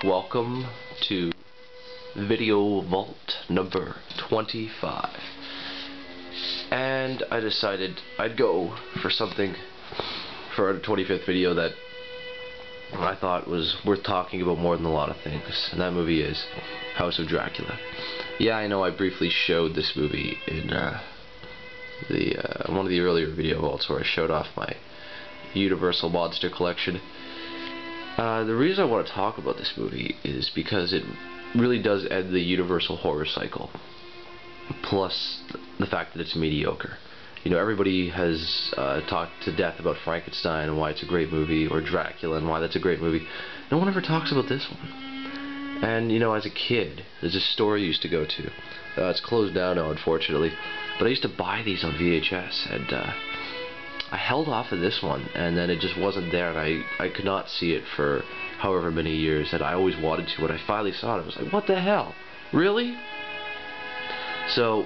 Welcome to Video Vault number 25. And I decided I'd go for something for our 25th video that I thought was worth talking about more than a lot of things, and that movie is House of Dracula. Yeah, I know I briefly showed this movie in one of the earlier video vaults where I showed off my Universal monster collection. The reason I want to talk about this movie is because it really does end the Universal horror cycle, plus the fact that it's mediocre. You know, everybody has talked to death about Frankenstein and why it's a great movie, or Dracula and why that's a great movie. No one ever talks about this one. And, you know, as a kid, there's a store I used to go to. It's closed down now, unfortunately. But I used to buy these on VHS, and I held off of this one, and then it just wasn't there, and I could not see it for however many years that I always wanted to. When I finally saw it, I was like, what the hell? Really? So,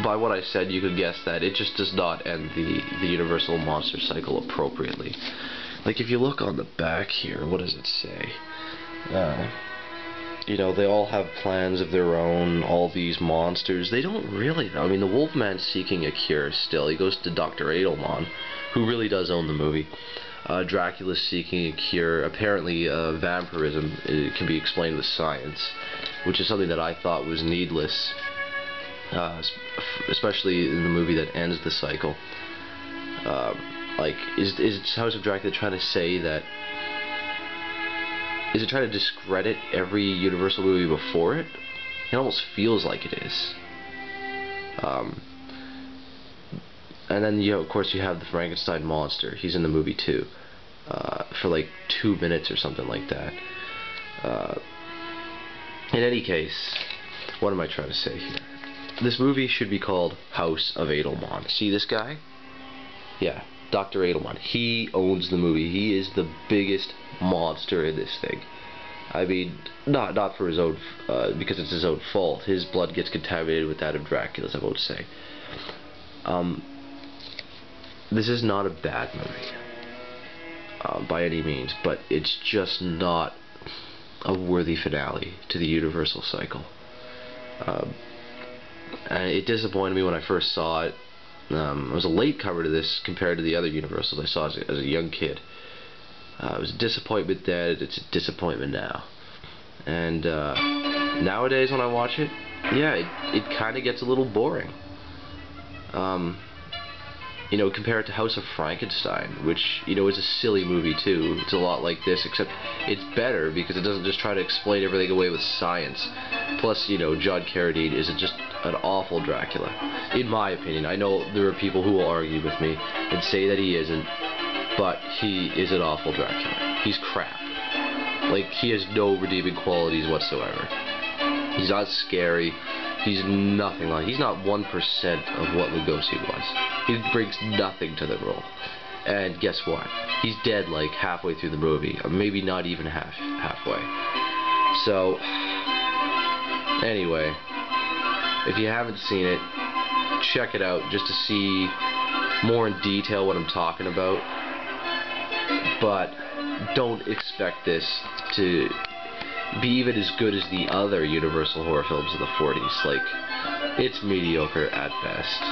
by what I said, you could guess that it just does not end the Universal monster cycle appropriately. Like, if you look on the back here, what does it say? You know, they all have plans of their own, all these monsters. They don't really, though. I mean, the Wolfman's seeking a cure still. He goes to Dr. Edelman, who really does own the movie. Dracula's seeking a cure. Apparently, vampirism can be explained with science, which is something that I thought was needless, especially in the movie that ends the cycle. Like, is House of Dracula trying to say that... Is it trying to discredit every Universal movie before it? It almost feels like it is. And then, you know, of course, you have the Frankenstein monster. He's in the movie too, for like 2 minutes or something like that. In any case, what am I trying to say here? This movie should be called House of Edelman. See this guy? Yeah, Dr. Edelman. He owns the movie. He is the biggest monster in this thing. I mean, not for his own, because it's his own fault. His blood gets contaminated with that of Dracula's, I won't say. This is not a bad movie, by any means, but it's just not a worthy finale to the Universal cycle. And it disappointed me when I first saw it. I was a late comer to this compared to the other Universals I saw as a young kid. It was a disappointment then, it's a disappointment now. And nowadays when I watch it, yeah, it kind of gets a little boring. You know, compare it to House of Frankenstein, which, you know, is a silly movie too. It's a lot like this, except it's better because it doesn't just try to explain everything away with science. Plus, you know, John Carradine is just an awful Dracula, in my opinion. I know there are people who will argue with me and say that he isn't, but he is an awful Dracula. He's crap. Like, he has no redeeming qualities whatsoever. He's not scary. He's nothing like... He's not 1% of what Lugosi was. He brings nothing to the role. And guess what? He's dead like halfway through the movie. Or maybe not even halfway. So, anyway, if you haven't seen it, check it out just to see more in detail what I'm talking about. But don't expect this to be even as good as the other Universal horror films of the 40s. Like, it's mediocre at best.